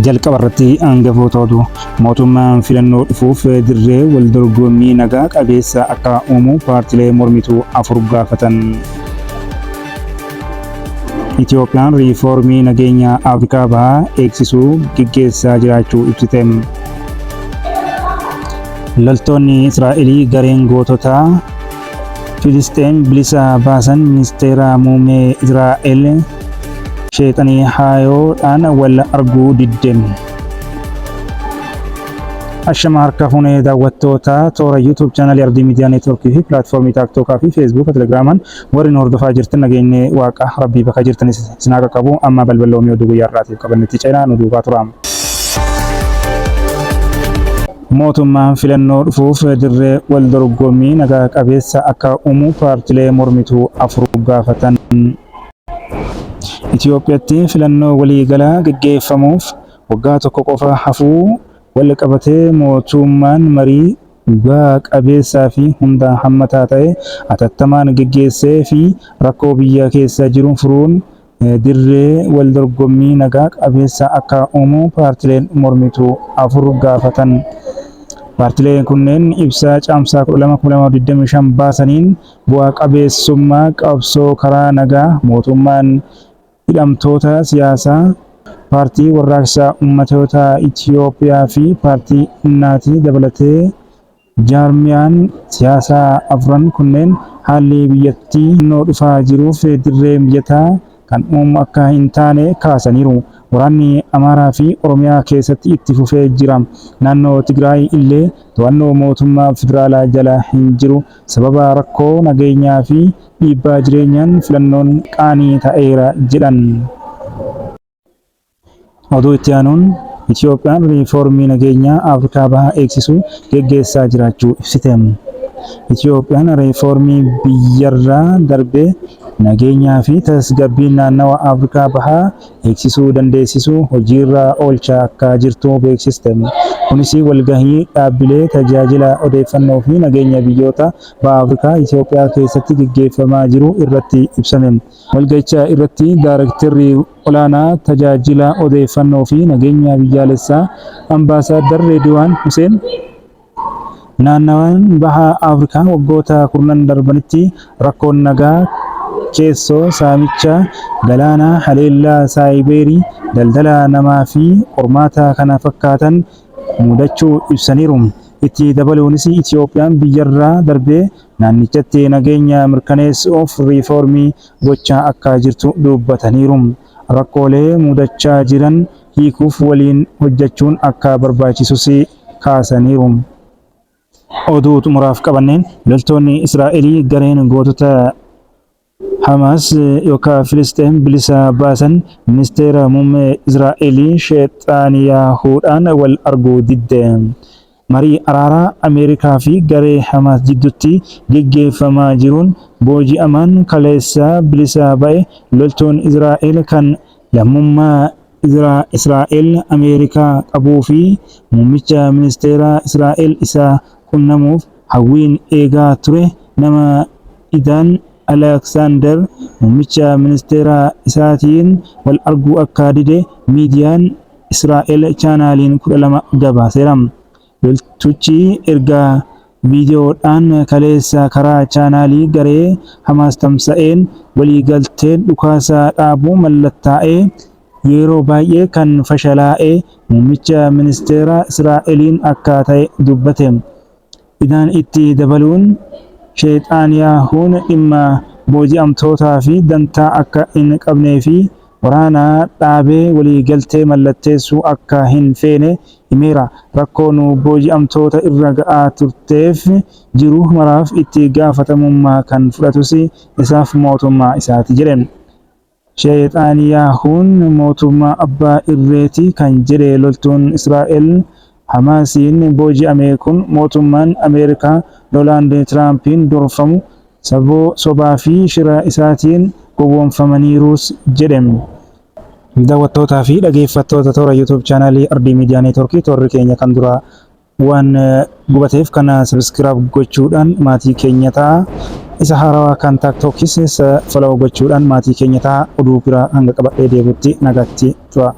jalqaba irratti hangafoota oduu mootummaan filannoo dhufuuf dirree wal dorgommii nagaa qabeessa akka uumu paartilee mormituu 4 gaafatan. Itoophiyaan riifoormii nageenya Afrikaa bahaa eegsisuu gaggeessaa jiraachuu ibsite. Loltoonni Israa'elii gareen gootota Filisxeem bilisa baasan ministeera muummee Israa'el sheexanii haayoodhaan wal arguu diddeen. Ashama harka fuunee daawwattoota toora YouTube chaanalii Ardii Miidiyaa Neetwoorkii fi pilaatfoormii Tiiktookii fi Feesbuuk Telegiraamaan warreen hordofaa jirtan nageenye waaqa rabbii bakka jirtanis isin haa qaqqabu. Amma balballoomii oduu guyyaa irraatiif qabannetti ceenaa nu duukaa tura. Mootummaan filannoo dhufuuf dirree wal dorgommii nagaa qabeessa akka uumu paartilee mormituu 4 gaafatan. Itoophiyaatti filannoo waliigalaa gaggeeffamuuf waggaa tokko qofa hafuu wal qabatee mootummaan marii dhugaa qabeessaa fi hunda hammataa ta'e atattamaan gaggeessee fi rakkoo biyya keessa jiru furuun dirree wal dorgommii nagaa qabeessa akka uumu paartileen mormituu 4 gaafatan. Paartileen kunneen ibsa caamsaa 12/2025 baasaniin bu'aa qabeessummaa qabsoo karaa nagaa mootummaan hidhamtoota siyaasaa paartii warraaqsaa uummattoota Itoophiyaa fi paartii innaatii dabalatee jaarmiyaan siyaasaa 4 kunneen haalli biyyattii filannoo dhufaa jiruuf dirree mijataa kan uumu akka hin taane kaasaniiru. Waraanni Amaaraa fi Oromiyaa keessatti itti fufee jira. Naannoo Tigraay illee to'annoo mootummaa federaalaa jala hin jiru. Sababa rakkoo nageenyaa fi dhiibbaa jireenyaan filannoon qaanii ta'eera jedhan. Oduu itti aanuun Itoophiyaan riifoormii nageenyaa Afrikaa bahaa eegsisuu gaggeessaa jiraachuu ibsite. Itoophiyaan riifoormii biyyarraa darbee nageenyaa fi tasgabbii naannawa Afrikaa bahaa eegsisuu dandeessisuu hojiirra oolchaa akka jirtu beeksiste. Kunis walgahii dhaabbilee tajaajila odeeffannoo fi nageenya biyyoota baha Afrikaa Itoophiyaa keessatti gaggeeffamaa jiru irratti ibsame. Walgahicha irratti Daayirektarri olaanaa tajaajila odeeffannoo fi nageenya biyyaalessaa Ambaasaadar Reediwaan Huseen naannawaan baha Afrikaa waggoota 10 darbanitti rakkoon nagaa keessoo saamicha galaanaa haleellaa saayibeerii daldala namaa fi qormaata kana fakkaatan mudachuu ibsaniiru. Itti dabaluunis Itoophiyaan biyyarraa darbee naannichatti nageenya mirkaneessuuf riifoormii gochaa akka jirtu dubbataniiru. Rakkoolee mudachaa jiran hiikuuf waliin hojjechuun akka barbaachisus kaasaniiru. Oduu xumuraaf qabanneen loltoonni Israa'elii gareen gootota Hamas yookaan Filisxeem bilisa baasan ministeera muummee Israa'elii sheexaniyahuudhaan wal arguu didde. Marii araaraa Ameerikaa fi garee Hamas jidduutti gaggeeffamaa jiruun booji'amaan kaleessa bilisa ba'e loltoonni Israa'el kan lammummaa Israa'el Ameerikaa qabuu fi muummicha ministeera Israa'el isa qunnamuuf hawwiin eegaa ture nama idaan Alexander muummicha ministeera isaatiin wal arguu akka dide miidiyaan Israa'el chaanaaliin 12 gabaaseera. Loltuchi erga viidiyoodhaan kaleessa karaa chaanaalii garee Hamas tamsa'een waliigalteen dhukaasa dhaabuu mallattaa'ee yeroo baay'ee kan fashalaa'ee muummicha ministeera Israa'eliin akka ta'e dubbate. Idaan itti dabaluun sheexaniyahuun dhimma booji'amtootaa fi dantaa akka hin qabnee fi waraana dhaabee waliigaltee mallatteessuu akka hin feene himeera. Rakkoon booji'amtoota irra ga'aa turteef jiru maraaf itti gaafatamummaa kan fudhatus isaaf mootummaa isaati jedhe. Sheexaniyahuun mootummaa abbaa irreeti kan jedhe loltuun Israa'el Hamasiin booji'ame kun mootummaan Ameerikaa Doonaald Tiraampiin dorfamu sobaa fi shira isaatiin gowwoomfamaniirus jedhame. Daawwattootaa fi dhaggeeffattoota toora YouTube chaanalii Ardii Miidiyaa Neetwoorkii toorri keenya kan dura waan gubateef kana subscribe gochuudhaan maatii keenya ta'a. isa haarawaa kan TikTokis follow gochuudhaan maatii keenya ta'a oduu biraa hanga qabadhee deebi'utti nagaatti tura.